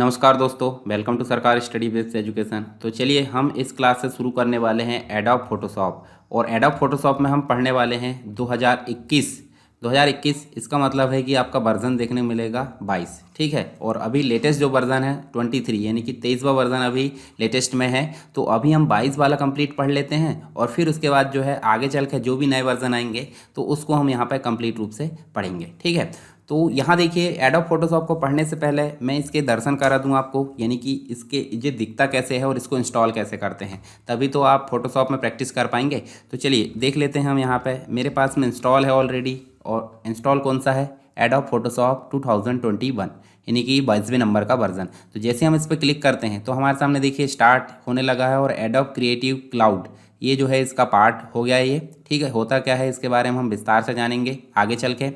नमस्कार दोस्तों, welcome to सरकार स्टडी बेस्ड एजुकेशन। तो चलिए हम इस क्लास से शुरू करने वाले हैं एडोब फोटोशॉप। और एडोब फोटोशॉप में हम पढ़ने वाले हैं 2021 इसका मतलब है कि आपका वर्जन देखने को मिलेगा 22। ठीक है, और अभी लेटेस्ट जो वर्जन है 23 यानी कि 23वां वर्जन अभी लेटेस्ट में है। तो अभी हम 22 वाला कंप्लीट पढ़ लेते हैं और फिर उसके बाद जो है आगे चल के जो भी नए वर्जन आएंगे तो उसको हम यहाँ पर कंप्लीट रूप से पढ़ेंगे। ठीक है, तो यहाँ देखिए एडोब फोटोशॉप को पढ़ने से पहले मैं इसके दर्शन करा दूँ आपको, यानी कि इसके ये दिखता कैसे है और इसको इंस्टॉल कैसे करते हैं, तभी तो आप फोटोशॉप में प्रैक्टिस कर पाएंगे। तो चलिए देख लेते हैं हम यहाँ पे। मेरे पास में इंस्टॉल है ऑलरेडी, और इंस्टॉल कौन सा है, एडोब फोटोशॉप 2021 यानी कि 22वें नंबर का वर्जन। तो जैसे हम इस पर क्लिक करते हैं तो हमारे सामने देखिए स्टार्ट होने लगा है और एडोब क्रिएटिव क्लाउड ये जो है इसका पार्ट हो गया है ये। ठीक है, होता क्या है इसके बारे में हम विस्तार से जानेंगे आगे चल के।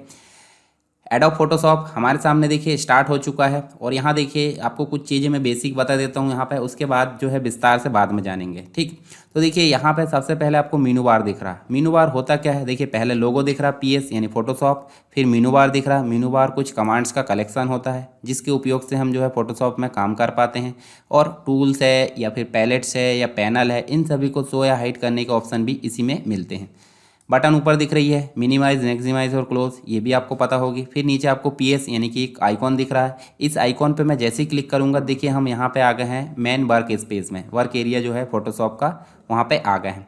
एडोब फोटोशॉप हमारे सामने देखिए स्टार्ट हो चुका है, और यहाँ देखिए आपको कुछ चीज़ें मैं बेसिक बता देता हूँ यहाँ पे, उसके बाद जो है विस्तार से बाद में जानेंगे। ठीक, तो देखिए यहाँ पे सबसे पहले आपको मीनू बार दिख रहा है। मीनू बार होता क्या है, देखिए पहले लोगो दिख रहा PS यानी फोटोशॉप, फिर मीनू बार दिख रहा है। मीनू बार कुछ कमांड्स का कलेक्शन होता है जिसके उपयोग से हम जो है फोटोशॉप में काम कर पाते हैं, और टूल्स है या फिर पैलेट्स है या पैनल है, इन सभी को शो या हाइड करने के ऑप्शन भी इसी में मिलते हैं। बटन ऊपर दिख रही है मिनिमाइज, मैक्सिमाइज और क्लोज, ये भी आपको पता होगी। फिर नीचे आपको PS यानी कि एक आइकॉन दिख रहा है। इस आइकॉन पे मैं जैसे ही क्लिक करूंगा देखिए हम यहाँ पे आ गए हैं मेन वर्क स्पेस में, वर्क एरिया जो है फोटोशॉप का वहाँ पे आ गए हैं।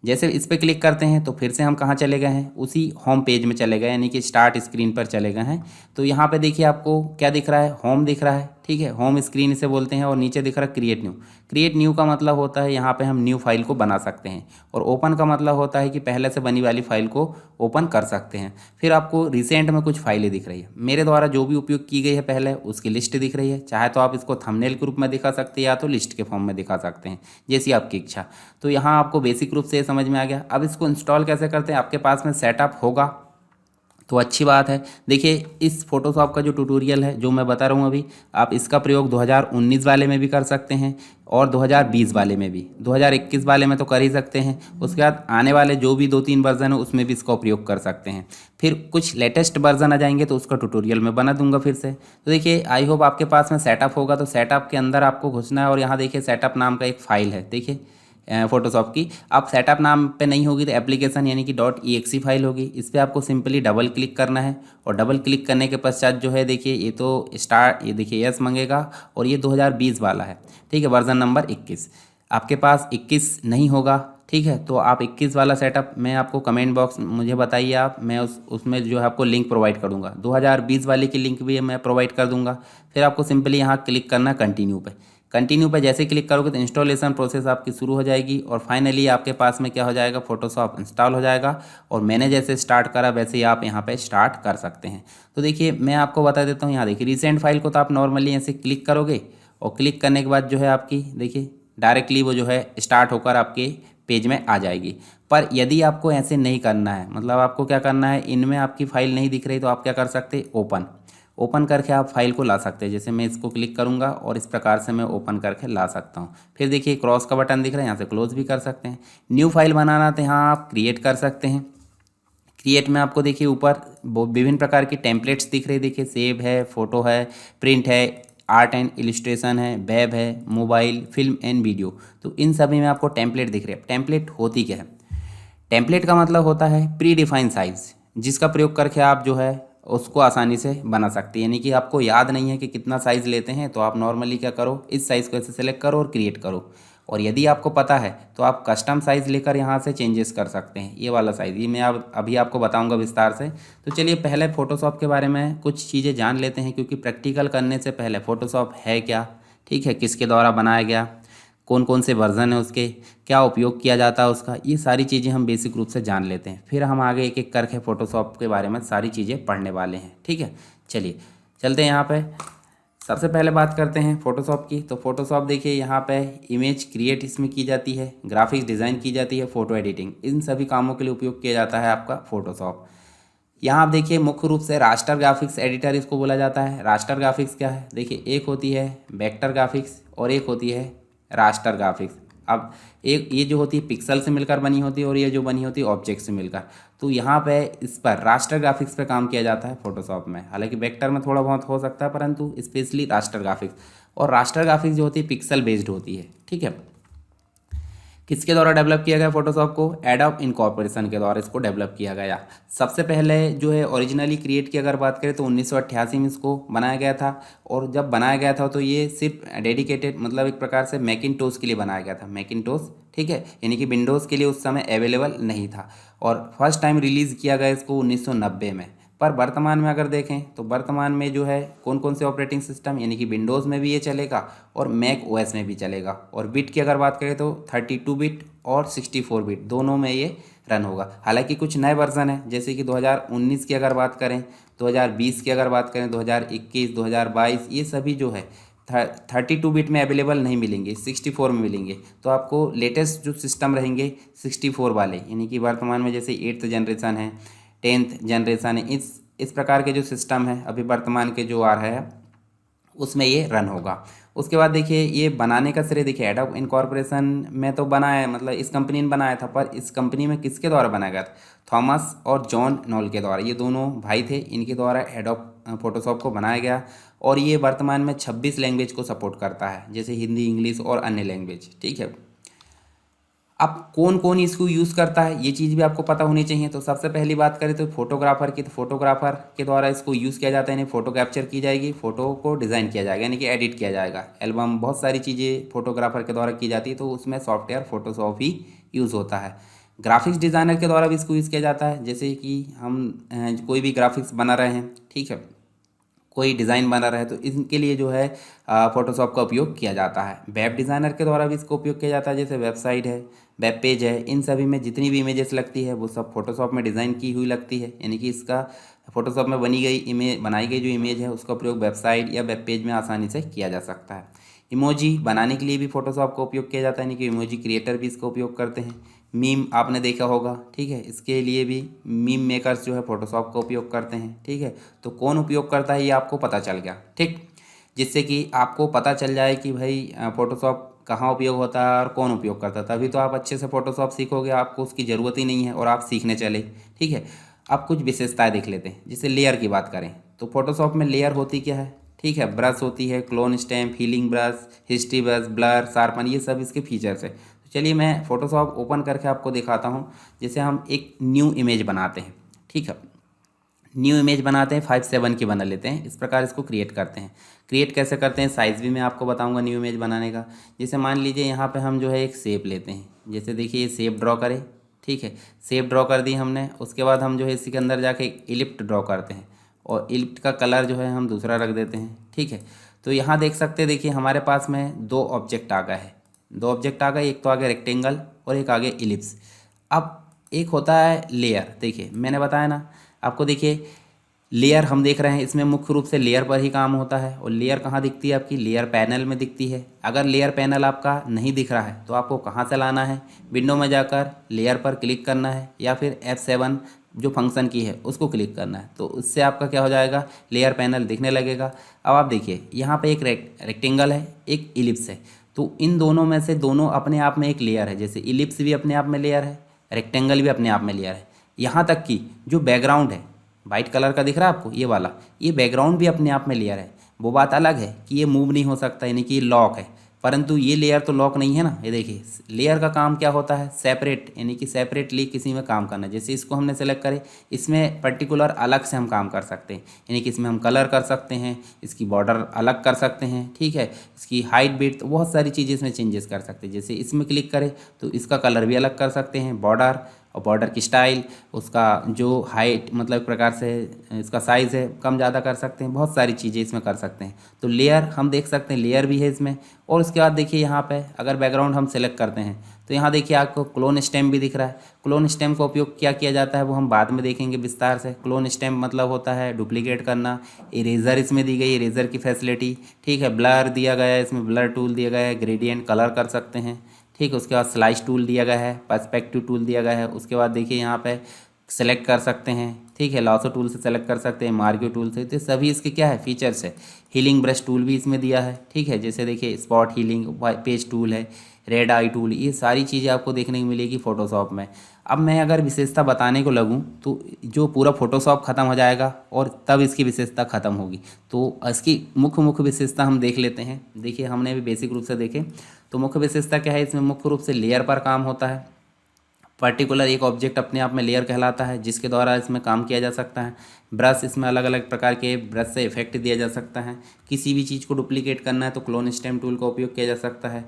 जैसे इस पर क्लिक करते हैं तो फिर से हम कहाँ चले गए हैं, उसी होम पेज में चले गए यानी कि स्टार्ट स्क्रीन पर चले गए हैं। तो यहाँ पे देखिए आपको क्या दिख रहा है, होम दिख रहा है। ठीक है, होम स्क्रीन इसे बोलते हैं, और नीचे दिख रहा है क्रिएट न्यू। क्रिएट न्यू का मतलब होता है यहाँ पे हम न्यू फाइल को बना सकते हैं, और ओपन का मतलब होता है कि पहले से बनी वाली फाइल को ओपन कर सकते हैं। फिर आपको रिसेंट में कुछ फाइलें दिख रही है, मेरे द्वारा जो भी उपयोग की गई है पहले उसकी लिस्ट दिख रही है। चाहे तो आप इसको थंबनेल के रूप में दिखा सकते हैं या तो लिस्ट के फॉर्म में दिखा सकते हैं, जैसी आपकी इच्छा। तो यहाँ आपको बेसिक रूप से ये समझ में आ गया। अब इसको इंस्टॉल कैसे करते हैं, आपके पास में सेटअप होगा तो अच्छी बात है। देखिए इस फोटोशॉप का जो ट्यूटोरियल है जो मैं बता रहा हूँ अभी, आप इसका प्रयोग 2019 वाले में भी कर सकते हैं और 2020 वाले में भी। 2021 वाले में तो कर ही सकते हैं, उसके बाद आने वाले जो भी 2-3 वर्जन है उसमें भी इसका उपयोग कर सकते हैं। फिर कुछ लेटेस्ट वर्जन आ जाएंगे तो उसका ट्यूटोरियल मैं बना दूंगा फिर से। तो देखिए आई होप आपके पास में सेटअप होगा, तो सेटअप के अंदर आपको घुसना है, और यहाँ देखिए सेटअप नाम का एक फाइल है देखिए फोटोशॉप की। अब सेटअप नाम पे नहीं होगी तो एप्लीकेशन यानी कि .exe फाइल होगी, इस पर आपको सिंपली डबल क्लिक करना है, और डबल क्लिक करने के पश्चात जो है देखिए ये तो स्टार्ट, ये देखिए यस मांगेगा, और ये 2020 वाला है। ठीक है, वर्जन नंबर 21। आपके पास 21 नहीं होगा, ठीक है, तो आप 21 वाला सेटअप मैं आपको कमेंट बॉक्स मुझे बताइए आप, मैं उसमें जो है आपको लिंक प्रोवाइड कर दूँगा। 2020 वाले की लिंक भी मैं प्रोवाइड कर दूँगा। फिर आपको सिंपली यहाँ क्लिक करना कंटिन्यू पे। कंटिन्यू पर जैसे क्लिक करोगे तो इंस्टॉलेशन प्रोसेस आपकी शुरू हो जाएगी, और फाइनली आपके पास में क्या हो जाएगा, फोटोशॉप इंस्टॉल हो जाएगा। और मैंने जैसे स्टार्ट करा वैसे ही आप यहाँ पे स्टार्ट कर सकते हैं। तो देखिए मैं आपको बता देता हूँ, यहाँ देखिए रिसेंट फाइल को तो आप नॉर्मली ऐसे क्लिक करोगे, और क्लिक करने के बाद जो है आपकी देखिए डायरेक्टली वो जो है स्टार्ट होकर आपके पेज में आ जाएगी। पर यदि आपको ऐसे नहीं करना है, मतलब आपको क्या करना है, इनमें आपकी फ़ाइल नहीं दिख रही तो आप क्या कर सकते हैं, ओपन करके आप फाइल को ला सकते हैं। जैसे मैं इसको क्लिक करूंगा और इस प्रकार से मैं ओपन करके ला सकता हूं। फिर देखिए क्रॉस का बटन दिख रहा है, यहाँ से क्लोज भी कर सकते हैं। न्यू फाइल बनाना तो यहाँ आप क्रिएट कर सकते हैं। क्रिएट में आपको देखिए ऊपर विभिन्न प्रकार की टेम्पलेट्स दिख रही है, देखिए सेव है, फोटो है, प्रिंट है, आर्ट एंड इलिस्ट्रेशन है, वेब है, मोबाइल, फिल्म एंड वीडियो। तो इन सभी में आपको टेम्पलेट दिख रहे हैं। टेम्पलेट होती क्या है, टेम्पलेट का मतलब होता है प्री डिफाइंड साइज़, जिसका प्रयोग करके आप जो है उसको आसानी से बना सकते हैं। यानी कि आपको याद नहीं है कि कितना साइज़ लेते हैं, तो आप नॉर्मली क्या करो, इस साइज़ को ऐसे सेलेक्ट करो और क्रिएट करो। और यदि आपको पता है तो आप कस्टम साइज़ लेकर यहाँ से चेंजेस कर सकते हैं। ये वाला साइज़ ये मैं अभी आपको बताऊँगा विस्तार से। तो चलिए पहले फ़ोटोशॉप के बारे में कुछ चीज़ें जान लेते हैं, क्योंकि प्रैक्टिकल करने से पहले फ़ोटोशॉप है क्या, ठीक है, किसके द्वारा बनाया गया, कौन कौन से वर्जन है उसके, क्या उपयोग किया जाता है उसका, ये सारी चीज़ें हम बेसिक रूप से जान लेते हैं। फिर हम आगे एक एक करके फ़ोटोशॉप के बारे में सारी चीज़ें पढ़ने वाले हैं। ठीक है, चलिए चलते हैं यहाँ पे। सबसे पहले बात करते हैं फ़ोटोशॉप की। तो फ़ोटोशॉप देखिए यहाँ पे इमेज क्रिएट इसमें की जाती है, ग्राफिक्स डिज़ाइन की जाती है, फ़ोटो एडिटिंग, इन सभी कामों के लिए उपयोग किया जाता है आपका फ़ोटोशॉप। यहाँ आप देखिए मुख्य रूप से रास्टर ग्राफिक्स एडिटर इसको बोला जाता है। रास्टर ग्राफिक्स क्या है, देखिए एक होती है वेक्टर ग्राफिक्स और एक होती है रास्टर ग्राफिक्स। अब एक ये जो होती है पिक्सल से मिलकर बनी होती है, और ये जो बनी होती है ऑब्जेक्ट से मिलकर। तो यहाँ पे इस पर रास्टर ग्राफिक्स पे काम किया जाता है फोटोशॉप में। हालांकि वेक्टर में थोड़ा बहुत हो सकता है, परंतु स्पेशली रास्टर ग्राफिक्स। और रास्टर ग्राफिक्स जो होती है पिक्सल बेस्ड होती है, ठीक है। किसके द्वारा डेवलप किया गया फोटोशॉप को? एडोब इनकॉर्पोरेशन के द्वारा इसको डेवलप किया गया। सबसे पहले जो है ओरिजिनली क्रिएट की अगर बात करें तो 1988 में इसको बनाया गया था। और जब बनाया गया था तो ये सिर्फ डेडिकेटेड मतलब एक प्रकार से मैकिंटोश के लिए बनाया गया था, मैकिंटोश, ठीक है, यानी कि विंडोज़ के लिए उस समय अवेलेबल नहीं था। और फर्स्ट टाइम रिलीज़ किया गया इसको 1990 में। पर वर्तमान में अगर देखें तो वर्तमान में जो है कौन कौन से ऑपरेटिंग सिस्टम, यानी कि विंडोज़ में भी ये चलेगा और मैक ओएस में भी चलेगा। और बिट की अगर बात करें तो 32 बिट और 64 बिट दोनों में ये रन होगा। हालांकि कुछ नए वर्जन है, जैसे कि 2019 की अगर बात करें, 2020 की अगर बात करें, 2021, 2022, ये सभी जो है 32 बिट में अवेलेबल नहीं मिलेंगे, 64 में मिलेंगे। तो आपको लेटेस्ट जो सिस्टम रहेंगे 64 वाले, यानी कि वर्तमान में जैसे 8th जनरेशन है, 10th जनरेशन है, इस प्रकार के जो सिस्टम है अभी वर्तमान के जो आ रहे हैं उसमें ये रन होगा। उसके बाद देखिए ये बनाने का श्रेय देखिए एडोब इनकॉर्पोरेशन में तो बना है, मतलब इस कंपनी ने बनाया था, पर इस कंपनी में किसके द्वारा बनाया गया था? थॉमस और जॉन नॉल के द्वारा। ये दोनों भाई थे, इनके द्वारा एडोब फोटोशॉप को बनाया गया। और ये वर्तमान में 26 लैंग्वेज को सपोर्ट करता है, जैसे हिंदी, इंग्लिश और अन्य लैंग्वेज, ठीक है। अब कौन कौन इसको यूज़ करता है ये चीज़ भी आपको पता होनी चाहिए। तो सबसे पहली बात करें तो फोटोग्राफर की, तो फोटोग्राफर के द्वारा इसको यूज़ किया जाता है, यानी फ़ोटो कैप्चर की जाएगी, फ़ोटो को डिज़ाइन किया जाएगा, यानी कि एडिट किया जाएगा, एल्बम, बहुत सारी चीज़ें फोटोग्राफर के द्वारा की जाती है। तो उसमें सॉफ्टवेयर फोटोशॉप ही यूज़ होता है। ग्राफिक्स डिज़ाइनर के द्वारा भी इसको यूज़ किया जाता है, जैसे कि हम कोई भी ग्राफिक्स बना रहे हैं, ठीक है, कोई डिज़ाइन बना रहा है तो इनके लिए जो है फ़ोटोशॉप का उपयोग किया जाता है। वेब डिज़ाइनर के द्वारा भी इसको उपयोग किया जाता है, जैसे वेबसाइट है, वेब पेज है, इन सभी में जितनी भी इमेजेस लगती है वो सब फोटोशॉप में डिज़ाइन की हुई लगती है, यानी कि इसका फोटोशॉप में बनाई गई जो इमेज है उसका प्रयोग वेबसाइट या वेब पेज में आसानी से किया जा सकता है। इमोजी बनाने के लिए भी फोटोशॉप का उपयोग किया जाता है, यानी कि इमोजी क्रिएटर भी इसका उपयोग करते हैं। मीम आपने देखा होगा, ठीक है, इसके लिए भी मीम मेकर्स जो है फोटोशॉप का उपयोग करते हैं, ठीक है। तो कौन उपयोग करता है ये आपको पता चल गया, ठीक, जिससे कि आपको पता चल जाए कि भाई फोटोशॉप कहाँ उपयोग होता है और कौन उपयोग करता है। तभी तो आप अच्छे से फोटोशॉप सीखोगे, आपको उसकी ज़रूरत ही नहीं है और आप सीखने चले, ठीक है। अब कुछ विशेषताएं देख लेते हैं। जैसे लेयर की बात करें तो फोटोशॉप में लेयर होती क्या है, ठीक है, ब्रश होती है, clone stamp, healing brush, history brush, blur, sharpen, ये सब इसके फीचर्स है। तो चलिए मैं फोटोशॉप ओपन करके आपको दिखाता हूँ। जैसे हम एक न्यू इमेज बनाते हैं, ठीक है, न्यू इमेज बनाते हैं, 5:7 की बना लेते हैं। इस प्रकार इसको क्रिएट करते हैं। क्रिएट कैसे करते हैं साइज़ भी मैं आपको बताऊंगा न्यू इमेज बनाने का। जैसे मान लीजिए यहाँ पे हम जो है एक शेप लेते हैं, जैसे देखिए ये शेप ड्रॉ करें, ठीक है, शेप ड्रॉ कर दी हमने। उसके बाद हम जो है इसी के अंदर जाके एक इलिप्ट ड्रॉ करते हैं और इलिप्ट का कलर जो है हम दूसरा रख देते हैं, ठीक है। तो यहाँ देख सकते हैं, देखिए हमारे पास में दो ऑब्जेक्ट आ गए हैं, दो ऑब्जेक्ट आ गए, एक तो आगे रेक्टेंगल और एक आगे इलिप्स। अब एक होता है लेयर, देखिए मैंने बताया ना आपको, देखिए लेयर हम देख रहे हैं, इसमें मुख्य रूप से लेयर पर ही काम होता है। और लेयर कहाँ दिखती है आपकी? लेयर पैनल में दिखती है। अगर लेयर पैनल आपका नहीं दिख रहा है तो आपको कहाँ से लाना है? विंडो में जाकर लेयर पर क्लिक करना है या फिर F7 जो फंक्शन की है उसको क्लिक करना है, तो उससे आपका क्या हो जाएगा, लेयर पैनल दिखने लगेगा। अब आप देखिए यहाँ पे एक रेक्टेंगल है, एक इलिप्स है, तो इन दोनों में से दोनों अपने आप में एक लेयर है। जैसे इलिप्स भी अपने आप में लेयर है, रेक्टेंगल भी अपने आप में लेयर है। यहाँ तक कि जो बैकग्राउंड है वाइट कलर का दिख रहा है आपको, ये वाला, ये बैकग्राउंड भी अपने आप में लेयर है। वो बात अलग है कि ये मूव नहीं हो सकता, यानी कि ये लॉक है, परंतु ये लेयर तो लॉक नहीं है ना। ये देखिए लेयर का काम क्या होता है, सेपरेट, यानी कि सेपरेटली किसी में काम करना। जैसे इसको हमने सेलेक्ट करे, इसमें पर्टिकुलर अलग से हम काम कर सकते हैं, यानी कि इसमें हम कलर कर सकते हैं, इसकी बॉर्डर अलग कर सकते हैं, ठीक है, इसकी हाइट विड्थ, बहुत सारी चीज़ें इसमें चेंजेस कर सकते हैं। जैसे इसमें क्लिक करें तो इसका कलर भी अलग कर सकते हैं, बॉर्डर और बॉर्डर की स्टाइल, उसका जो हाइट मतलब एक प्रकार से इसका साइज़ है कम ज़्यादा कर सकते हैं, बहुत सारी चीज़ें इसमें कर सकते हैं। तो लेयर हम देख सकते हैं, लेयर भी है इसमें। और उसके बाद देखिए यहाँ पे अगर बैकग्राउंड हम सेलेक्ट करते हैं तो यहाँ देखिए आपको क्लोन स्टैम्प भी दिख रहा है। क्लोन स्टैम्प का उपयोग क्या किया जाता है वो हम बाद में देखेंगे विस्तार से। क्लोन स्टैम्प मतलब होता है डुप्लीकेट करना। इरेज़र इसमें दी गई, इरेज़र की फैसिलिटी, ठीक है। ब्लर दिया गया है, इसमें ब्लर टूल दिया गया है, ग्रेडियंट कलर कर सकते हैं, ठीक है। उसके बाद स्लाइस टूल दिया गया है, पर्सपेक्टिव टूल दिया गया है। उसके बाद देखिए यहाँ पे सेलेक्ट कर सकते हैं, ठीक है। लासो टूल से सेलेक्ट कर सकते हैं, मार्क्यो टूल से, तो सभी इसके क्या है फीचर्स है। हीलिंग ब्रश टूल भी इसमें दिया है, ठीक है। जैसे देखिए स्पॉट हीलिंग पेज टूल है, रेड आई टूल, ये सारी चीज़ें आपको देखने को मिलेगी फ़ोटोशॉप में। अब मैं अगर विशेषता बताने को लगूँ तो जो पूरा फ़ोटोशॉप ख़त्म हो जाएगा और तब इसकी विशेषता ख़त्म होगी। तो इसकी मुख्य मुख्य विशेषता हम देख लेते हैं। देखिए हमने भी बेसिक रूप से देखे तो मुख्य विशेषता क्या है, इसमें मुख्य रूप से लेयर पर काम होता है। पर्टिकुलर एक ऑब्जेक्ट अपने आप में लेयर कहलाता है जिसके द्वारा इसमें काम किया जा सकता है। ब्रश, इसमें अलग अलग प्रकार के ब्रश से इफेक्ट दिया जा सकता है। किसी भी चीज़ को डुप्लीकेट करना है तो क्लोन स्टेम टूल का उपयोग किया जा सकता है।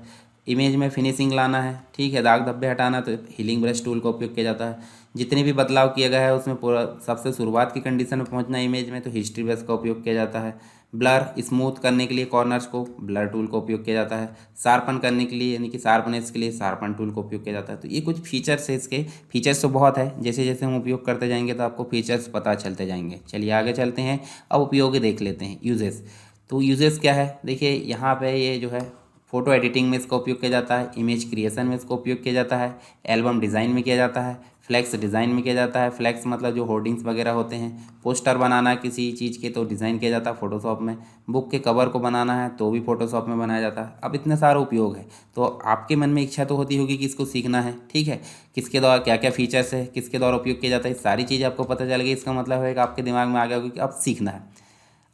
इमेज में फिनिशिंग लाना है, ठीक है, दाग धब्बे हटाना तो हीलिंग ब्रश टूल का उपयोग किया जाता है। जितने भी बदलाव किया गया है उसमें पूरा सबसे शुरुआत की कंडीशन में पहुंचना इमेज में तो हिस्ट्री ब्रश का उपयोग किया जाता है। ब्लर स्मूथ करने के लिए कॉर्नर्स को ब्लर टूल का उपयोग किया जाता है। शार्पन करने के लिए यानी कि शार्पनेस के लिए शार्पन टूल का उपयोग किया जाता है। तो ये कुछ फीचर्स है इसके। फीचर्स तो बहुत है, जैसे जैसे हम उपयोग करते जाएंगे तो आपको फीचर्स पता चलते जाएंगे। चलिए आगे चलते हैं, अब उपयोग देख लेते हैं। यूजेस, तो यूजेस क्या है, देखिए यहाँ पे ये जो है फ़ोटो एडिटिंग में इसका उपयोग किया जाता है, इमेज क्रिएशन में इसका उपयोग किया जाता है, एल्बम डिज़ाइन में किया जाता है, फ्लैक्स डिज़ाइन में किया जाता है। फ्लैक्स मतलब जो होर्डिंग्स वगैरह होते हैं, पोस्टर बनाना किसी चीज़ के तो डिज़ाइन किया जाता है फ़ोटोशॉप में। बुक के कवर को बनाना है तो भी फ़ोटोशॉप में बनाया जाता है। अब इतने सारे उपयोग है तो आपके मन में इच्छा तो होती होगी कि इसको सीखना है, ठीक है। किसके द्वारा क्या क्या फीचर्स है, किसके द्वारा उपयोग किया जाता है, सारी चीज़ आपको पता चल गई। इसका मतलब है कि आपके दिमाग में आ गया होगा कि अब सीखना है।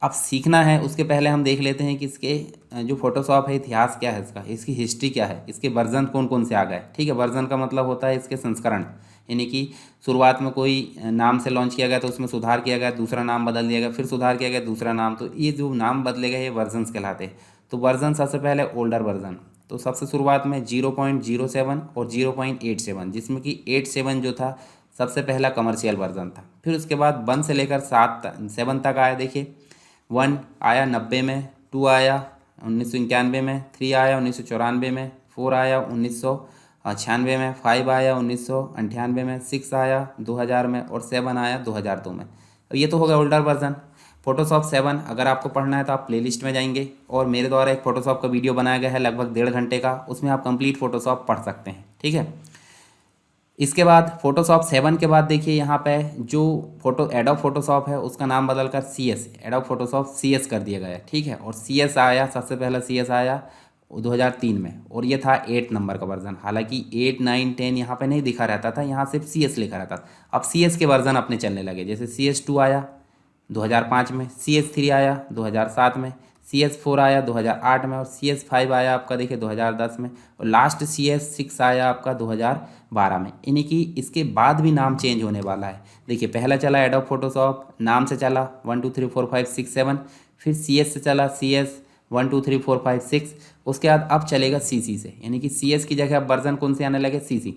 अब सीखना है उसके पहले हम देख लेते हैं कि इसके जो फोटोशॉप है इतिहास क्या है, इसका इसकी हिस्ट्री क्या है, इसके वर्जन कौन कौन से आ गए, ठीक है। वर्जन का मतलब होता है इसके संस्करण, यानी कि शुरुआत में कोई नाम से लॉन्च किया गया तो उसमें सुधार किया गया, दूसरा नाम बदल दिया गया, फिर सुधार किया गया दूसरा नाम, तो ये जो नाम बदले गए ये वर्जन्स कहलाते हैं। तो वर्जन सबसे पहले ओल्डर वर्जन, तो सबसे शुरुआत में 0.07 और 0.87, जिसमें कि 87 जो था सबसे पहला कमर्शियल वर्जन था। फिर उसके बाद 1 से लेकर 7 तक आया। देखिए 1 आया 90 में, 2 आया 1991 में, 3 आया 1994 में, 4 आया 1996 में, 5 आया 1998 में, 6 आया 2000 में और 7 आया 2002 में। अब ये तो हो गया ओल्डर वर्जन। फोटोशॉप 7 अगर आपको पढ़ना है तो आप प्लेलिस्ट में जाएंगे और मेरे द्वारा एक फ़ोटोशॉप का वीडियो बनाया गया है लगभग 1.5 घंटे का, उसमें आप कंप्लीट फ़ोटोशॉप पढ़ सकते हैं, ठीक है। इसके बाद फोटोशॉप 7 के बाद देखिए यहाँ पे जो एडोब फोटोशॉप है उसका नाम बदलकर CS, एडोब फोटोशॉप CS कर दिया गया है, ठीक है। और CS आया, सबसे पहला CS आया 2003 में और ये था 8 नंबर का वर्जन। हालांकि 8, 9, 10 यहाँ पे नहीं दिखा रहता था, यहाँ सिर्फ CS लिखा रहता था। अब CS के वर्जन अपने चलने लगे, जैसे CS2 आया 2005 में, CS3 आया 2007 में, CS4 आया 2008 में और CS5 आया आपका देखिए 2010 में और लास्ट CS6 आया आपका 2012 में। यानी कि इसके बाद भी नाम चेंज होने वाला है। देखिए पहला चला एडोब फोटोशॉप नाम से चला 1 2 3 4 5 6 7, फिर CS से चला CS 1 2 3 4 5 6, उसके बाद अब चलेगा CC से, यानी कि CS की जगह अब वर्जन कौन से आने लगे, CC।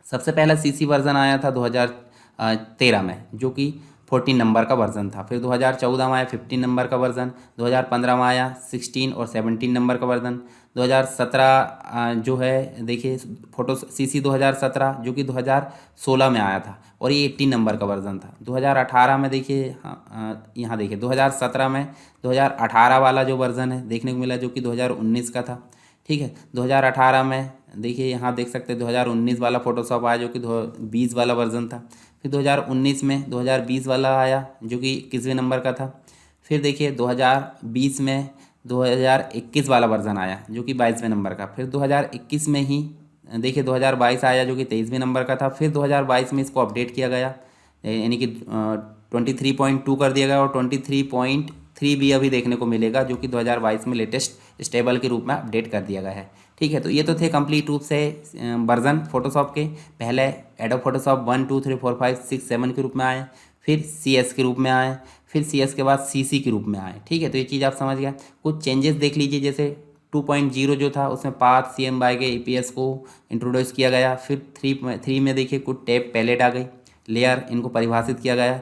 सबसे पहला CC वर्जन आया था 2013 में जो कि 14 नंबर का वर्जन था। फिर 2014 में आया 15 नंबर का वर्जन, 2015 में आया 16 और 17 नंबर का वर्जन, 2017 जो है देखिए फोटो CC 2017 जो कि 2016 में आया था और ये 18 नंबर का वर्जन था। 2018 में देखिए यहाँ देखिए 2017 में 2018 वाला जो वर्जन है देखने को मिला जो कि 2019 का था, ठीक है। 2018 में देखिए यहाँ देख सकते हैं 2019 वाला फोटोशॉप आया जो कि 20 वाला वर्जन था। फिर 2019 में 2020 वाला आया जो कि 21वें नंबर का था। फिर देखिए 2020 में 2021 वाला वर्जन आया जो कि 22वें नंबर का। फिर 2021 में ही देखिए 2022 आया जो कि 23वें नंबर का था। फिर 2022 में इसको अपडेट किया गया, यानी कि 23.2 कर दिया गया और 23.3 भी अभी देखने को मिलेगा जो कि 2022 में लेटेस्ट स्टेबल के रूप में अपडेट कर दिया गया है, ठीक है। तो ये तो थे कंप्लीट रूप से वर्जन फोटोशॉप के। पहले एडोब फोटोशॉप 1 2 3 4 5 6 7 के रूप में आए, फिर CS के रूप में आए, फिर CS के बाद CC के रूप में आए, ठीक है। तो ये चीज़ आप समझ गए। कुछ चेंजेस देख लीजिए, जैसे 2.0 जो था उसमें पाथ CM बाय के EPS को इंट्रोड्यूस किया गया। फिर 3 में देखिए कुछ टैब पैलेट आ गई, लेयर इनको परिभाषित किया गया।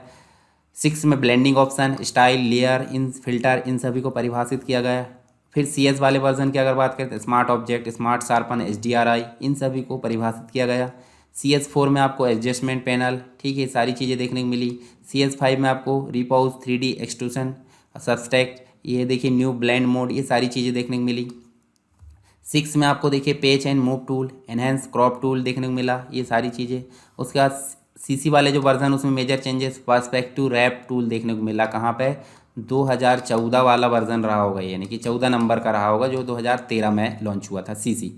6 में ब्लेंडिंग ऑप्शन, स्टाइल, लेयर, इन फिल्टर, इन सभी को परिभाषित किया गया। फिर CS वाले वर्जन की अगर बात करें तो smart object, smart sharpen, HDRI, इन सभी को परिभाषित किया गया। CS4 में आपको एडजस्टमेंट पैनल, ठीक है, सारी चीज़ें देखने को मिली। CS5 में आपको रिपोज, 3D एक्सट्रूशन, सब्सट्रैक्ट, ये देखिए न्यू ब्लेंड मोड, ये सारी चीज़ें देखने को मिली। 6 में आपको देखिए पेच and move tool, enhance crop tool देखने को मिला, ये सारी चीज़ें। उसके बाद सीसी वाले जो वर्जन उसमें major changes perspective warp tool देखने को मिला कहाँ पे, 2014 वाला वर्जन रहा होगा, यानी कि 14 नंबर का रहा होगा जो 2013 में लॉन्च हुआ था सीसी।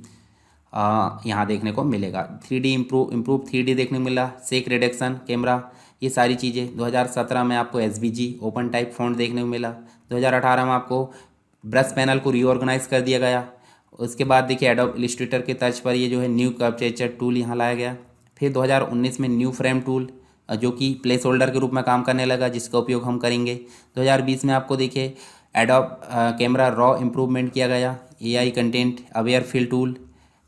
यहाँ देखने को मिलेगा 3D इम्प्रूव 3D देखने को मिला, सेक रिडक्शन कैमरा, ये सारी चीज़ें। 2017 में आपको SVG ओपन टाइप फ़ॉन्ट देखने को मिला। 2018 में आपको ब्रश पैनल को रीऑर्गेनाइज कर दिया गया। उसके बाद देखिए एडोब इलस्ट्रेटर के तर्ज पर ये जो है न्यू कर्वेचर टूल यहाँ लाया गया। फिर 2019 में न्यू फ्रेम टूल जो कि प्लेस होल्डर के रूप में काम करने लगा, जिसका उपयोग हम करेंगे। 2020 में आपको देखिए एडोब कैमरा रॉ इम्प्रूवमेंट किया गया, AI content aware fill tool.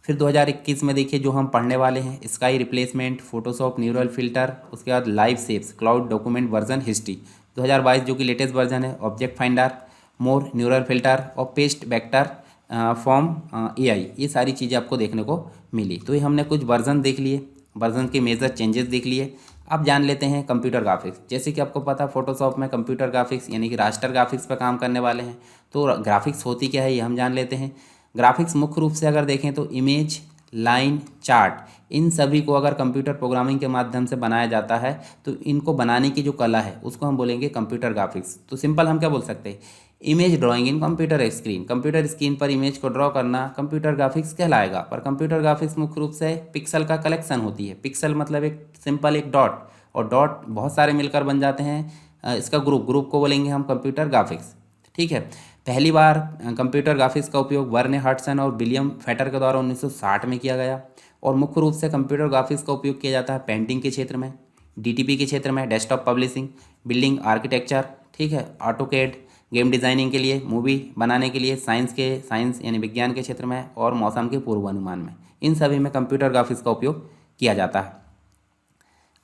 फिर 2021 में देखिए जो हम पढ़ने वाले हैं sky replacement, Photoshop neural filter, उसके बाद live shapes, cloud document version history. 2022 जो कि लेटेस्ट वर्जन है object finder, more neural filter और पेस्ट वेक्टर फॉर्म AI, ये सारी चीज़ें आपको देखने को मिली। तो ये हमने कुछ वर्जन देख लिए, वर्जन के मेजर चेंजेस देख लिए। अब जान लेते हैं कंप्यूटर ग्राफिक्स। जैसे कि आपको पता फोटोशॉप में कंप्यूटर ग्राफिक्स यानी कि रास्टर ग्राफिक्स पर काम करने वाले हैं। तो ग्राफिक्स होती क्या है ये हम जान लेते हैं। ग्राफिक्स मुख्य रूप से अगर देखें तो इमेज, लाइन, चार्ट, इन सभी को अगर कंप्यूटर प्रोग्रामिंग के माध्यम से बनाया जाता है तो इनको बनाने की जो कला है उसको हम बोलेंगे कंप्यूटर ग्राफिक्स। तो सिंपल हम क्या बोल सकते हैं, इमेज ड्राइंग इन कंप्यूटर स्क्रीन, कंप्यूटर स्क्रीन पर इमेज को ड्रॉ करना कंप्यूटर ग्राफिक्स कहलाएगा। पर कंप्यूटर ग्राफिक्स मुख्य रूप से पिक्सल का कलेक्शन होती है। पिक्सल मतलब एक सिंपल एक डॉट, और डॉट बहुत सारे मिलकर बन जाते हैं, इसका ग्रुप को बोलेंगे हम कंप्यूटर ग्राफिक्स। ठीक है, पहली बार कंप्यूटर ग्राफिक्स का उपयोग वर्ने हडसन और विलियम फेटर के द्वारा 1960 में किया गया। और मुख्य रूप से कंप्यूटर ग्राफिक्स का उपयोग किया जाता है पेंटिंग के क्षेत्र में, DTP के क्षेत्र में, डेस्कटॉप पब्लिशिंग, बिल्डिंग आर्किटेक्चर, ठीक है, ऑटोकेड, गेम डिज़ाइनिंग के लिए, मूवी बनाने के लिए, साइंस यानी विज्ञान के क्षेत्र में, और मौसम के पूर्वानुमान में, इन सभी में कंप्यूटर ग्राफिक्स का उपयोग किया जाता है।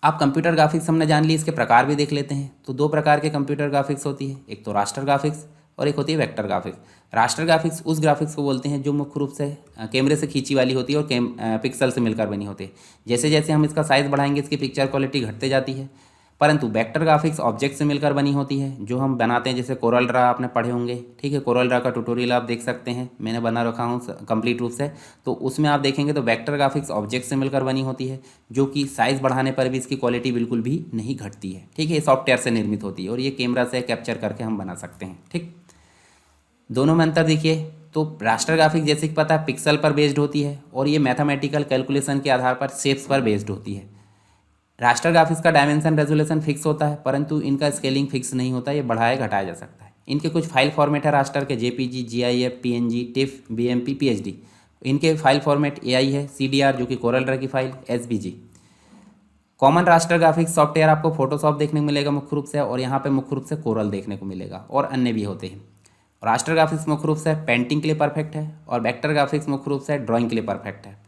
आप कंप्यूटर ग्राफिक्स हमने जान ली, इसके प्रकार भी देख लेते हैं। तो दो प्रकार के कंप्यूटर ग्राफिक्स होती है, एक तो रास्टर ग्राफिक्स और एक होती है वेक्टर ग्राफिक्स। रास्टर ग्राफिक्स उस ग्राफिक्स को बोलते हैं जो मुख्य रूप से कैमरे से खींची वाली होती है और पिक्सल से मिलकर बनी होती है। जैसे जैसे हम इसका साइज़ बढ़ाएंगे इसकी पिक्चर क्वालिटी घटते जाती है। परंतु वेक्टर ग्राफिक्स ऑब्जेक्ट से मिलकर बनी होती है जो हम बनाते हैं, जैसे कोरल ड्रा आपने पढ़े होंगे। ठीक है, कोरल ड्रा का ट्यूटोरियल आप देख सकते हैं, मैंने बना रखा हूँ कंप्लीट रूप से। तो उसमें आप देखेंगे तो वेक्टर ग्राफिक्स ऑब्जेक्ट से मिलकर बनी होती है, जो कि साइज़ बढ़ाने पर भी इसकी क्वालिटी बिल्कुल भी नहीं घटती है। ठीक है, ये सॉफ्टवेयर से निर्मित होती है और ये कैमरा से कैप्चर करके हम बना सकते हैं। ठीक, दोनों में अंतर देखिए। तो रास्टर ग्राफिक जैसे कि पता है पिक्सल पर बेस्ड होती है और ये मैथमेटिकल कैलकुलेशन के आधार पर शेप्स पर बेस्ड होती है। रास्टर ग्राफिक्स का डायमेंशन रेजोल्यूशन फिक्स होता है, परंतु इनका स्केलिंग फिक्स नहीं होता, ये बढ़ाया घटाया जा सकता है। इनके कुछ फाइल फॉर्मेट है रास्टर के, JPG, GIF, PNG, TIFF, BMP, PSD। इनके फाइल फॉर्मेट AI है, CDR जो कि कोरल ड्रा की file, SVG। Common raster graphics software आपको फोटोशॉप देखने को मिलेगा मुख्य रूप से, और यहाँ पे मुख्य रूप से कोरल देखने को मिलेगा, और अन्य भी होते हैं। रास्टर ग्राफिक्स मुख्य रूप से पेंटिंग के लिए परफेक्ट है और वेक्टर ग्राफिक्स मुख्य रूप से ड्राइंग के लिए परफेक्ट है।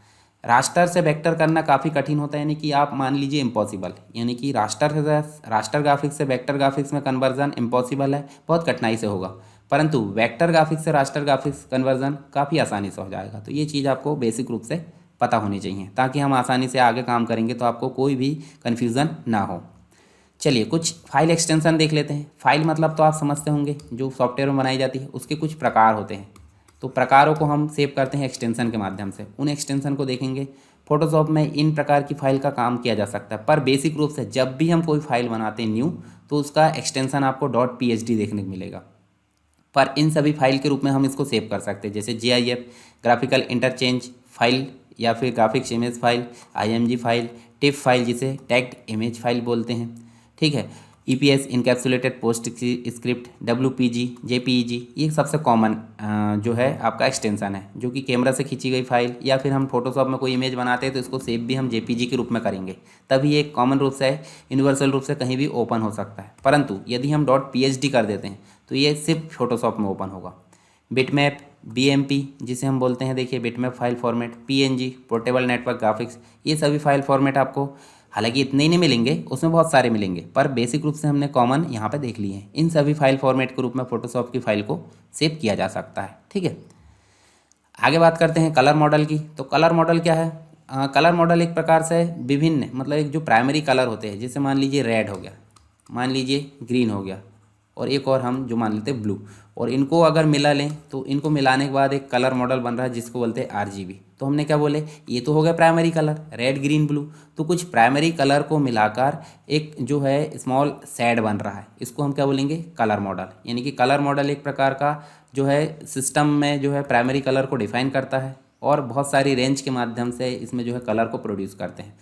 रास्टर से वेक्टर करना काफ़ी कठिन होता है, यानी कि आप मान लीजिए इम्पॉसिबल, यानी कि रास्टर ग्राफिक्स से वेक्टर ग्राफिक्स में कन्वर्जन इम्पॉसिबल है, बहुत कठिनाई से होगा। परंतु वेक्टर ग्राफिक्स से रास्टर ग्राफिक्स कन्वर्जन काफ़ी आसानी से हो जाएगा। तो ये चीज़ आपको बेसिक रूप से पता होनी चाहिए ताकि हम आसानी से आगे काम करेंगे तो आपको कोई भी कन्फ्यूज़न ना हो। चलिए कुछ फाइल एक्सटेंशन देख लेते हैं। फाइल मतलब तो आप समझते होंगे जो सॉफ्टवेयर में बनाई जाती है, उसके कुछ प्रकार होते हैं। तो प्रकारों को हम सेव करते हैं एक्सटेंशन के माध्यम से, उन एक्सटेंशन को देखेंगे। फोटोशॉप में इन प्रकार की फाइल का काम किया जा सकता है, पर बेसिक रूप से जब भी हम कोई फाइल बनाते हैं न्यू, तो उसका एक्सटेंशन आपको .psd देखने को मिलेगा। पर इन सभी फाइल के रूप में हम इसको सेव कर सकते हैं, जैसे GIF ग्राफिकल इंटरचेंज फाइल, या फिर graphics image file, IMG file, TIFF file जिसे टैग्ड इमेज फाइल बोलते हैं। ठीक है, EPS encapsulated post script, WPG, JPEG, ये सबसे कॉमन जो है आपका एक्सटेंशन है, जो कि कैमरा से खींची गई फाइल, या फिर हम फोटोशॉप में कोई इमेज बनाते हैं तो इसको सेव भी हम JPG के रूप में करेंगे, तभी ये कॉमन रूप से यूनिवर्सल रूप से कहीं भी ओपन हो सकता है। परंतु यदि हम .psd कर देते हैं तो ये सिर्फ फोटोशॉप में ओपन होगा। बिटमैप, BMP जिसे हम बोलते हैं, देखिए bitmap file format, PNG portable network graphics, ये सभी फाइल फॉर्मेट आपको हालांकि इतने ही नहीं मिलेंगे, उसमें बहुत सारे मिलेंगे, पर बेसिक रूप से हमने कॉमन यहाँ पे देख लिए हैं। इन सभी फाइल फॉर्मेट के रूप में फोटोशॉप की फाइल को सेव किया जा सकता है। ठीक है, आगे बात करते हैं कलर मॉडल की। तो कलर मॉडल क्या है? कलर मॉडल एक प्रकार से विभिन्न, मतलब एक जो प्राइमरी कलर होते हैं, जैसे मान लीजिए रेड हो गया, मान लीजिए ग्रीन हो गया, और एक और हम जो मान लेते हैं ब्लू, और इनको अगर मिला लें तो इनको मिलाने के बाद एक कलर मॉडल बन रहा है जिसको बोलते हैं RGB। तो तो हमने क्या बोले, ये तो हो गया primary colour red green blue. तो कुछ प्राइमरी कलर को मिलाकर एक जो है स्मॉल सेट बन रहा है, इसको हम क्या बोलेंगे, कलर मॉडल। यानी कि कलर मॉडल एक प्रकार का जो है सिस्टम में जो है प्राइमरी कलर को डिफाइन करता है और बहुत सारी रेंज के माध्यम से इसमें जो है कलर को प्रोड्यूस करते हैं।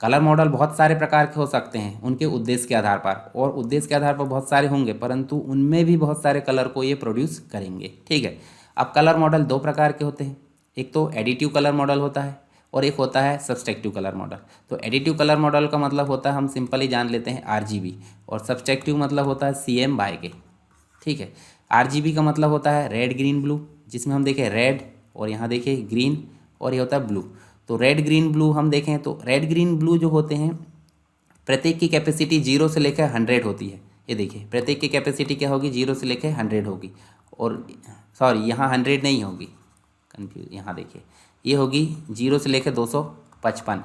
कलर मॉडल बहुत सारे प्रकार के हो सकते हैं उनके उद्देश्य के आधार पर, और उद्देश्य के आधार पर बहुत सारे होंगे, परंतु उनमें भी बहुत सारे कलर को ये प्रोड्यूस करेंगे। ठीक है, अब कलर मॉडल दो प्रकार के होते हैं, एक तो एडिटिव कलर मॉडल होता है और एक होता है सब्सट्रैक्टिव कलर मॉडल। तो एडिटिव कलर मॉडल का मतलब होता है, हम सिंपली जान लेते हैं, RGB, और सब्सट्रैक्टिव मतलब होता है CM/K। ठीक है, RGB का मतलब होता है रेड ग्रीन ब्लू, जिसमें हम देखें रेड और यहाँ देखें ग्रीन और ये होता है ब्लू। तो रेड ग्रीन ब्लू हम देखें तो रेड ग्रीन ब्लू जो होते हैं प्रत्येक की कैपेसिटी 0 से लेकर 100 होती है। ये देखिए प्रत्येक की कैपेसिटी क्या होगी, 0 से लेकर 100 होगी, और सॉरी यहाँ 100 नहीं होगी, कन्फ्यूज, यहाँ देखिए ये होगी 0 से लेकर 255।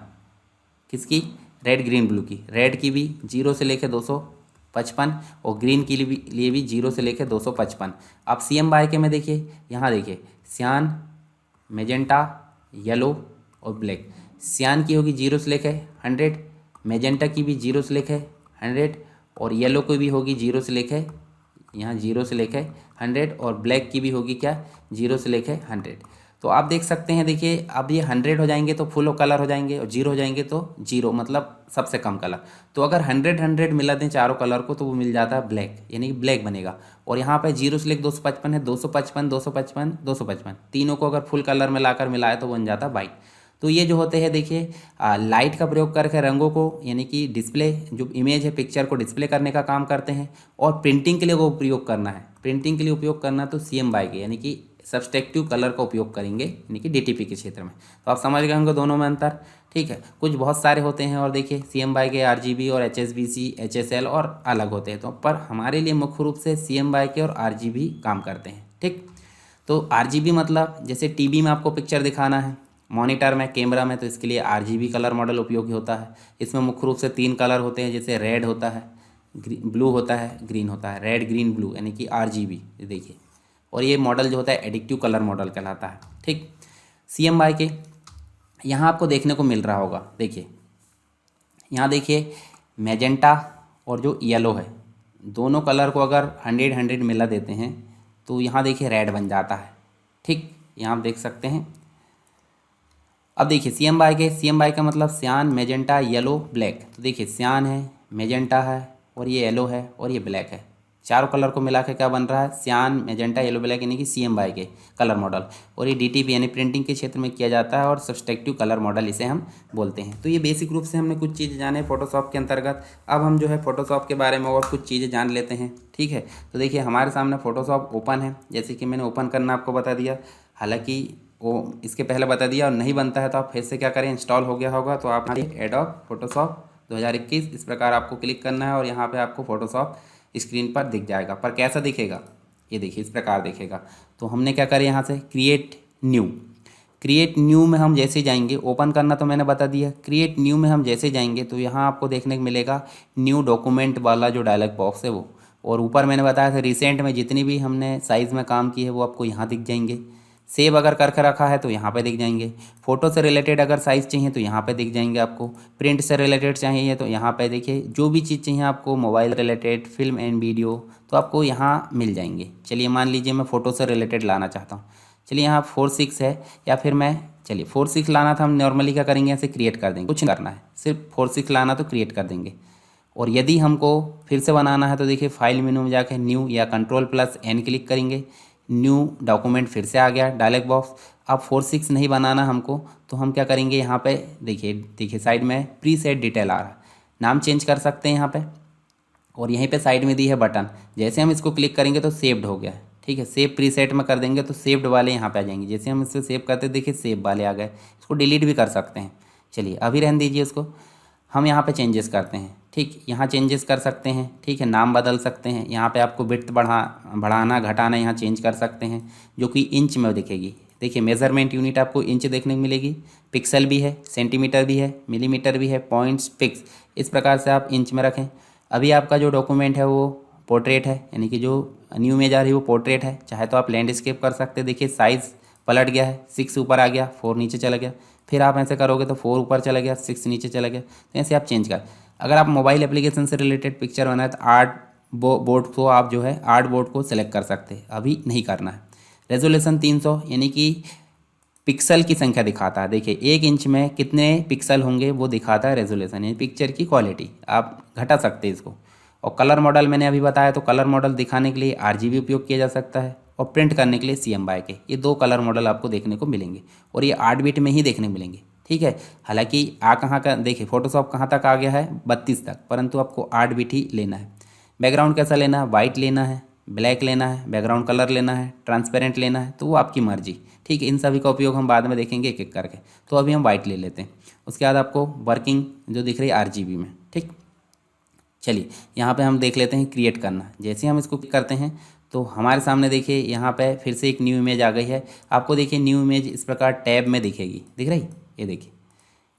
किसकी, रेड ग्रीन ब्लू की। रेड की भी 0 से लेकर 255 और ग्रीन के लिए भी 0 से लेकर 255। अब CM/K में देखिए, यहाँ देखिए सियान, मेजेंटा, येलो और ब्लैक। सियान की होगी 0 से लेकर 100, मेजेंटा की भी 0 से लेकर 100 और येलो की भी होगी 0 से लेकर, यहाँ 0 से लेकर 100, और ब्लैक की भी होगी क्या, 0 से लेकर 100। तो आप देख सकते हैं, देखिए अब ये 100 हो जाएंगे तो फुल कलर हो जाएंगे, और 0 हो जाएंगे तो 0 मतलब सबसे कम कलर। तो अगर 100 मिला दें चारों कलर को तो वो मिल जाता है ब्लैक, यानी कि ब्लैक बनेगा। और यहाँ पे 0 से लेकर 255 है, 255 255 255, तीनों को अगर फुल कलर में लाकर मिलाए तो बन जाता है वाइट। तो ये जो होते हैं देखिए लाइट का प्रयोग करके रंगों को, यानी कि डिस्प्ले जो इमेज है पिक्चर को डिस्प्ले करने का काम करते हैं, और प्रिंटिंग के लिए वो उपयोग करना है, प्रिंटिंग के लिए उपयोग करना तो CM/K यानी कि सब्सट्रैक्टिव कलर का उपयोग करेंगे, यानी कि DTP के क्षेत्र में। तो आप समझ गए होंगे दोनों में अंतर। ठीक है, कुछ बहुत सारे होते हैं, और देखिए CM/K RGB और HSBC HSL और अलग होते हैं, तो पर हमारे लिए मुख्य रूप से CM/K और RGB काम करते हैं। ठीक, तो RGB मतलब जैसे टीवी में आपको पिक्चर दिखाना है, मॉनिटर में, कैमरा में, तो इसके लिए RGB कलर मॉडल उपयोगी होता है। इसमें मुख्य रूप से 3 कलर होते हैं, जैसे रेड होता है, ब्लू होता है, ग्रीन होता है, रेड ग्रीन ब्लू यानी कि RGB देखिए। और ये मॉडल जो होता है एडिक्टिव कलर मॉडल कहलाता है। ठीक, CM/K यहाँ आपको देखने को मिल रहा होगा, देखिए यहाँ देखिए मैजेंटा और जो येलो है, दोनों कलर को अगर 100 मिला देते हैं तो यहाँ देखिए रेड बन जाता है। ठीक, यहाँ आप देख सकते हैं। अब देखिए CM/K का मतलब सियान, मेजेंटा, येलो, ब्लैक। तो देखिए सियान है, मेजेंटा है और ये येलो है और ये ब्लैक है, चारों कलर को मिला के क्या बन रहा है, सियान, मेजेंटा, येलो, ब्लैक, यानी कि CM/K कलर मॉडल। और ये DTP यानी प्रिंटिंग के क्षेत्र में किया जाता है, और सब्सट्रैक्टिव कलर मॉडल इसे हम बोलते हैं। तो ये बेसिक रूप से हमने कुछ चीज़ें जाने फोटोशॉप के अंतर्गत। अब हम जो है फोटोशॉप के बारे में और कुछ चीज़ें जान लेते हैं। ठीक है, तो देखिए हमारे सामने फोटोशॉप ओपन है, जैसे कि मैंने ओपन करना आपको बता दिया, हालाँकि वो इसके पहले बता दिया, और नहीं बनता है तो आप फिर से क्या करें, इंस्टॉल हो गया होगा तो आप एडोब फोटोशॉप 2021 इस प्रकार आपको क्लिक करना है, और यहाँ पे आपको फोटोशॉप स्क्रीन पर दिख जाएगा। पर कैसा दिखेगा, ये देखिए इस प्रकार दिखेगा। तो हमने क्या करें, यहाँ से क्रिएट न्यू में हम जैसे जाएंगे, ओपन करना तो मैंने बता दिया, क्रिएट न्यू में हम जैसे जाएंगे तो यहाँ आपको देखने को मिलेगा न्यू डॉक्यूमेंट वाला जो डायलॉग बॉक्स है वो, और ऊपर मैंने बताया था रिसेंट में जितनी भी हमने साइज़ में काम की है वो आपको यहाँ दिख जाएंगे। सेव अगर करके रखा है तो यहाँ पे दिख जाएंगे। फ़ोटो से रिलेटेड अगर साइज़ चाहिए तो यहाँ पे दिख जाएंगे आपको। प्रिंट से रिलेटेड चाहिए तो यहाँ पे देखिए, जो भी चीज़ चाहिए आपको mobile related, film and video, तो आपको यहाँ मिल जाएंगे। चलिए मान लीजिए मैं फ़ोटो से रिलेटेड लाना चाहता हूँ, चलिए यहाँ 4:6 है, या फिर मैं चलिए 4:6 लाना था, हम नॉर्मली क्या करेंगे, ऐसे क्रिएट कर देंगे, कुछ नहीं करना है, सिर्फ 4:6 लाना तो क्रिएट कर देंगे। और यदि हमको फिर से बनाना है तो देखिए फाइल मेनू में जाके न्यू या Ctrl+N क्लिक करेंगे, न्यू डॉक्यूमेंट फिर से आ गया डायलॉग बॉक्स। अब 4:6 नहीं बनाना हमको तो हम क्या करेंगे, यहाँ पे देखिए साइड में प्रीसेट डिटेल आ रहा है, नाम चेंज कर सकते हैं यहाँ पे, और यहीं पे साइड में दी है बटन, जैसे हम इसको क्लिक करेंगे तो सेव्ड हो गया है। ठीक है, सेव प्रीसेट में कर देंगे तो सेव्ड वाले यहाँ पे आ जाएंगे, जैसे हम इससे सेव करते देखिए सेव वाले आ गए। इसको डिलीट भी कर सकते हैं, चलिए अभी रहने दीजिए उसको, हम यहाँ पे चेंजेस करते हैं। ठीक, यहाँ चेंजेस कर सकते हैं, ठीक है, नाम बदल सकते हैं, यहाँ पे आपको विड्थ बढ़ाना घटाना यहाँ चेंज कर सकते हैं, जो कि इंच में दिखेगी। देखिए मेज़रमेंट यूनिट आपको इंच देखने को मिलेगी, पिक्सल भी है, सेंटीमीटर भी है, मिलीमीटर भी है, पॉइंट्स, पिक्स, इस प्रकार से आप इंच में रखें। अभी आपका जो डॉक्यूमेंट है वो पोर्ट्रेट है, यानी कि जो न्यू में जा रही है वो पोर्ट्रेट है, चाहे तो आप लैंडस्केप कर सकते हैं। देखिए साइज़ पलट गया है, 6 ऊपर आ गया, 4 नीचे चला गया, फिर आप ऐसे करोगे तो 4 ऊपर चला गया, 6 नीचे चला गया, तो ऐसे आप चेंज कर। अगर आप मोबाइल एप्लीकेशन से रिलेटेड पिक्चर बनाए तो 8 बोर्ड को आप जो है 8 बोर्ड को सिलेक्ट कर सकते हैं, अभी नहीं करना है। रेजोल्यूशन 300 यानी कि पिक्सल की संख्या दिखाता है। देखिए 1 इंच में कितने पिक्सल होंगे वो दिखाता है रेजोल्यूशन, यानी पिक्चर की क्वालिटी आप घटा सकते हैं इसको। और कलर मॉडल मैंने अभी बताया, तो कलर मॉडल दिखाने के लिए RGB उपयोग किया जा सकता है और प्रिंट करने के लिए CMYK। ये 2 कलर मॉडल आपको देखने को मिलेंगे और ये 8 बिट में ही देखने मिलेंगे, ठीक है। हालांकि कहाँ का देखिए फोटोशॉप कहाँ तक आ गया है, 32 तक, परंतु आपको 8 बिट ही लेना है। बैकग्राउंड कैसा लेना है, वाइट लेना है, ब्लैक लेना है, बैकग्राउंड कलर लेना है, ट्रांसपेरेंट लेना है, तो वो आपकी मर्जी, ठीक है। इन सभी का उपयोग हम बाद में देखेंगे एक एक करके, तो अभी हम वाइट ले लेते हैं। उसके बाद आपको वर्किंग जो दिख रही है RGB में, ठीक। चलिए यहाँ पे हम देख लेते हैं क्रिएट करना। जैसे हम इसको करते हैं तो हमारे सामने देखिए यहाँ पे फिर से एक न्यू इमेज आ गई है। आपको देखिए न्यू इमेज इस प्रकार टैब में दिखेगी, दिख रही, ये देखिए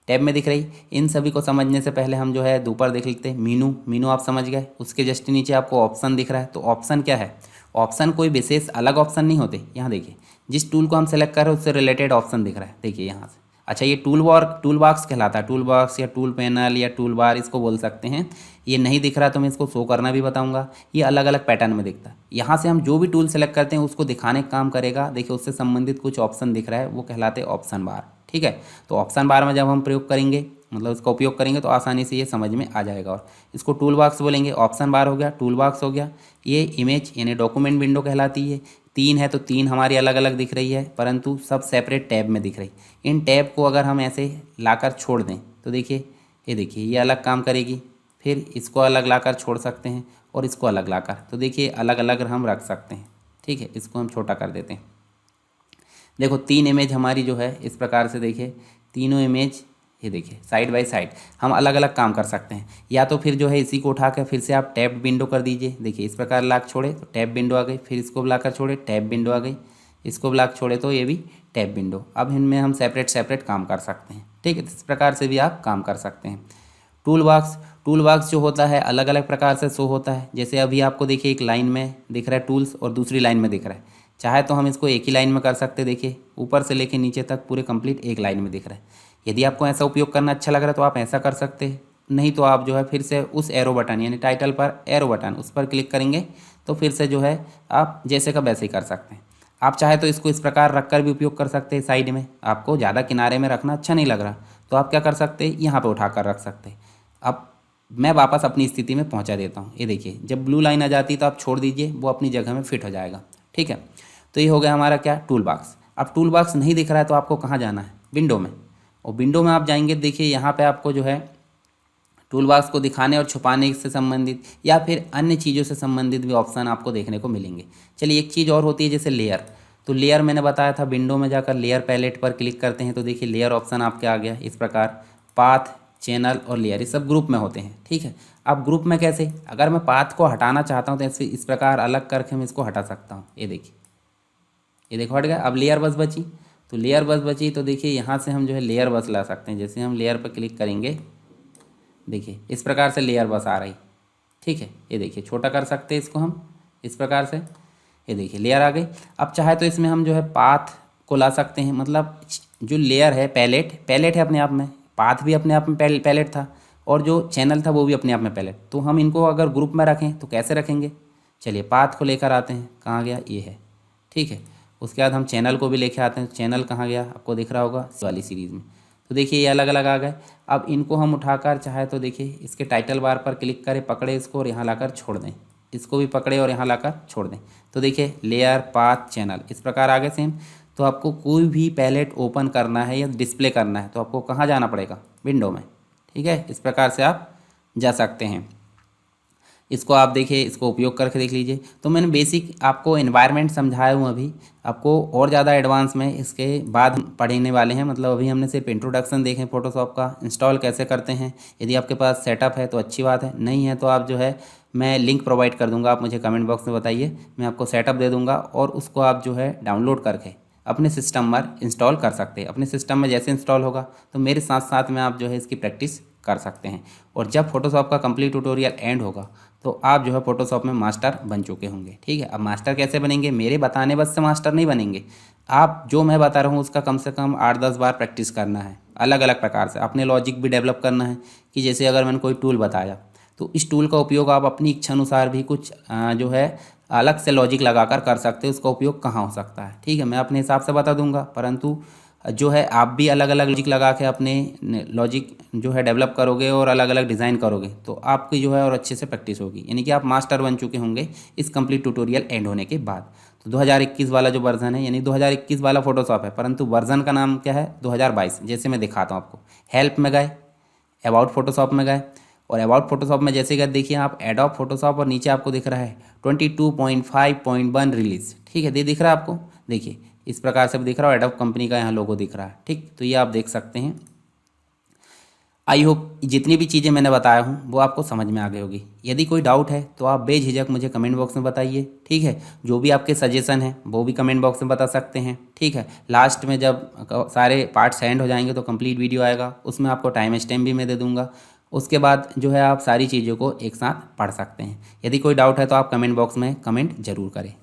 टैब में दिख रही। इन सभी को समझने से पहले हम जो है ऊपर देख लेते हैं मीनू आप समझ गए। उसके जस्ट नीचे आपको ऑप्शन दिख रहा है, तो ऑप्शन क्या है, ऑप्शन कोई विशेष अलग ऑप्शन नहीं होते। यहाँ देखिए जिस टूल को हम सेलेक्ट कर रहे हैं उससे रिलेटेड ऑप्शन दिख रहा है, देखिए यहाँ से। अच्छा ये टूल बॉक्स कहलाता है, टूल बॉक्स या टूल पैनल या टूल बार इसको बोल सकते हैं। ये नहीं दिख रहा तो मैं इसको शो करना भी बताऊंगा। ये अलग अलग पैटर्न में दिखता है। यहाँ से हम जो भी टूल सेलेक्ट करते हैं उसको दिखाने का काम करेगा। देखिए उससे संबंधित कुछ ऑप्शन दिख रहा है, वो कहलाते हैं ऑप्शन बार, ठीक है। तो ऑप्शन बार में जब हम प्रयोग करेंगे, मतलब इसका उपयोग करेंगे, तो आसानी से ये समझ में आ जाएगा। और इसको टूल बॉक्स बोलेंगे, ऑप्शन बार हो गया, टूल बॉक्स हो गया। ये इमेज यानी डॉक्यूमेंट विंडो कहलाती है। 3 है तो 3 हमारी अलग अलग दिख रही है, परंतु सब सेपरेट टैब में दिख रही। इन टैब को अगर हम ऐसे लाकर छोड़ दें तो देखिए ये अलग काम करेगी। फिर इसको अलग लाकर छोड़ सकते हैं और इसको अलग लाकर, तो देखिए अलग अलग हम रख सकते हैं, ठीक है। इसको हम छोटा कर देते हैं। देखो 3 इमेज हमारी जो है इस प्रकार से, देखिए तीनों इमेज ये देखिए साइड बाय साइड हम अलग अलग काम कर सकते हैं। या तो फिर जो है इसी को उठा कर फिर से आप टैब विंडो कर दीजिए। देखिए इस प्रकार लाक छोड़े तो टैब विंडो आ गई, फिर इसको बुलाकर छोड़े टैब विंडो आ गई, इसको ब्लॉक छोड़े तो ये भी टैब विंडो। अब इनमें हम सेपरेट काम कर सकते हैं, ठीक है। इस प्रकार से भी आप काम कर सकते हैं। टूल बॉक्स जो होता है अलग अलग प्रकार से शो होता है। जैसे अभी आपको देखिए एक लाइन में दिख रहा है टूल्स और दूसरी लाइन में दिख रहा है। चाहे तो हम इसको एक ही लाइन में कर सकते हैं। देखिए ऊपर से लेके नीचे तक पूरे कंप्लीट एक लाइन में दिख रहा है। यदि आपको ऐसा उपयोग करना अच्छा लग रहा है तो आप ऐसा कर सकते हैं, नहीं तो आप जो है फिर से उस एरो बटन यानी टाइटल पर एरो बटन उस पर क्लिक करेंगे तो फिर से जो है आप जैसे का वैसे ही कर सकते हैं। आप चाहे तो इसको इस प्रकार रख कर भी उपयोग कर सकते हैं। साइड में आपको ज़्यादा किनारे में रखना अच्छा नहीं लग रहा तो आप क्या कर सकते हैं, यहाँ पर उठा कर रख सकते हैं। अब मैं वापस अपनी स्थिति में पहुँचा देता हूँ। ये देखिए जब ब्लू लाइन आ जाती है तो आप छोड़ दीजिए, वो अपनी जगह में फिट हो जाएगा, ठीक है। तो ये हो गया हमारा क्या, टूल बॉक्स। अब टूल बॉक्स नहीं दिख रहा है तो आपको कहाँ जाना है, विंडो में। और विंडो में आप जाएंगे, देखिए यहाँ पे आपको जो है टूल बॉक्स को दिखाने और छुपाने से संबंधित या फिर अन्य चीज़ों से संबंधित भी ऑप्शन आपको देखने को मिलेंगे। चलिए एक चीज़ और होती है जैसे लेयर। तो लेयर मैंने बताया था, विंडो में जाकर लेयर पैलेट पर क्लिक करते हैं तो देखिए लेयर ऑप्शन आपके आ गया। इस प्रकार पाथ, चैनल और लेयर ये सब ग्रुप में होते हैं, ठीक है। अब ग्रुप में कैसे, अगर मैं पाथ को हटाना चाहता हूँ तो ऐसे इस प्रकार अलग करके मैं इसको हटा सकता हूँ। ये देखिए, ये देखो हट गया। अब लेयर बस बची, तो लेयर बस बची तो देखिए यहाँ से हम जो है लेयर बस ला सकते हैं। जैसे हम लेयर पर क्लिक करेंगे, देखिए इस प्रकार से लेयर बस आ रही, ठीक है। ये देखिए छोटा कर सकते हैं इसको हम इस प्रकार से, ये देखिए लेयर आ गई। अब चाहे तो इसमें हम जो है पाथ को ला सकते हैं, मतलब जो लेयर है पैलेट है अपने आप में, पाथ भी अपने आप में पैलेट था और जो चैनल था वो भी अपने आप में पैलेट। तो हम इनको अगर ग्रुप में रखें तो कैसे रखेंगे, चलिए पाथ को लेकर आते हैं, कहाँ गया, ये है, ठीक है। उसके बाद हम चैनल को भी लेके आते हैं। चैनल कहाँ गया, आपको दिख रहा होगा इस वाली सीरीज़ में। तो देखिए ये अलग अलग आ गए। अब इनको हम उठाकर चाहे तो देखिए इसके टाइटल बार पर क्लिक करें, पकड़े इसको और यहाँ लाकर छोड़ दें, इसको भी पकड़े और यहाँ लाकर छोड़ दें। तो देखिए लेयर, पाथ, चैनल इस प्रकार आगे सेम। तो आपको कोई भी पैलेट ओपन करना है या डिस्प्ले करना है तो आपको कहाँ जाना पड़ेगा, विंडो में, ठीक है। इस प्रकार से आप जा सकते हैं। इसको आप देखिए, इसको उपयोग करके देख लीजिए। तो मैंने बेसिक आपको एनवायरनमेंट समझाया हूँ। अभी आपको और ज़्यादा एडवांस में इसके बाद पढ़ने वाले हैं। मतलब अभी हमने सिर्फ इंट्रोडक्शन देखे फोटोशॉप का, इंस्टॉल कैसे करते हैं। यदि आपके पास सेटअप है तो अच्छी बात है, नहीं है तो आप जो है मैं लिंक प्रोवाइड कर दूंगा, आप मुझे कमेंट बॉक्स में बताइए, मैं आपको सेटअप दे दूंगा और उसको आप जो है डाउनलोड करके अपने सिस्टम पर इंस्टॉल कर सकते हैं। अपने सिस्टम में जैसे इंस्टॉल होगा तो मेरे साथ साथ में आप जो है इसकी प्रैक्टिस कर सकते हैं। और जब फोटोशॉप का कंप्लीट ट्यूटोरियल एंड होगा तो आप जो है फोटोशॉप में मास्टर बन चुके होंगे, ठीक है। अब मास्टर कैसे बनेंगे, मेरे बताने बस से मास्टर नहीं बनेंगे, आप जो मैं बता रहा हूँ उसका कम से कम 8-10 बार प्रैक्टिस करना है, अलग अलग प्रकार से अपने लॉजिक भी डेवलप करना है कि जैसे अगर मैंने कोई टूल बताया तो इस टूल का उपयोग आप अपनी इच्छा अनुसार भी कुछ जो है अलग से लॉजिक लगाकर कर सकते हो, उसका उपयोग कहाँ हो सकता है। ठीक है, मैं अपने हिसाब से बता दूंगा, परंतु जो है आप भी अलग अलग लॉजिक लगा के अपने लॉजिक जो है डेवलप करोगे और अलग अलग डिज़ाइन करोगे तो आपकी जो है और अच्छे से प्रैक्टिस होगी, यानी कि आप मास्टर बन चुके होंगे इस कंप्लीट ट्यूटोरियल एंड होने के बाद। तो 2021 वाला जो वर्जन है, यानी 2021 वाला फोटोशॉप है, परंतु वर्जन का नाम क्या है 2022। जैसे मैं दिखाता हूँ आपको, हेल्प में गए, अबाउट फोटोशॉप में गए, और अबाउट फोटोशॉप में जैसे गए देखिए आप एडोब फोटोशॉप और नीचे आपको दिख रहा है 22.5.1 रिलीज। ठीक है, ये दिख रहा है आपको, देखिए इस प्रकार से भी दिख रहा है, एडोब कंपनी का यहाँ लोगो दिख रहा है। ठीक, तो ये आप देख सकते हैं। आई होप जितनी भी चीज़ें मैंने बताया हूँ वो आपको समझ में आ गई होगी। यदि कोई डाउट है तो आप बेझिझक मुझे कमेंट बॉक्स में बताइए। ठीक है, जो भी आपके सजेशन है वो भी कमेंट बॉक्स में बता सकते हैं। ठीक है, लास्ट में जब सारे पार्ट्स एंड हो जाएंगे तो कंप्लीट वीडियो आएगा, उसमें आपको टाइम स्टैम्प भी मैं दे दूंगा। उसके बाद जो है आप सारी चीज़ों को एक साथ पढ़ सकते हैं। यदि कोई डाउट है तो आप कमेंट बॉक्स में कमेंट जरूर करें।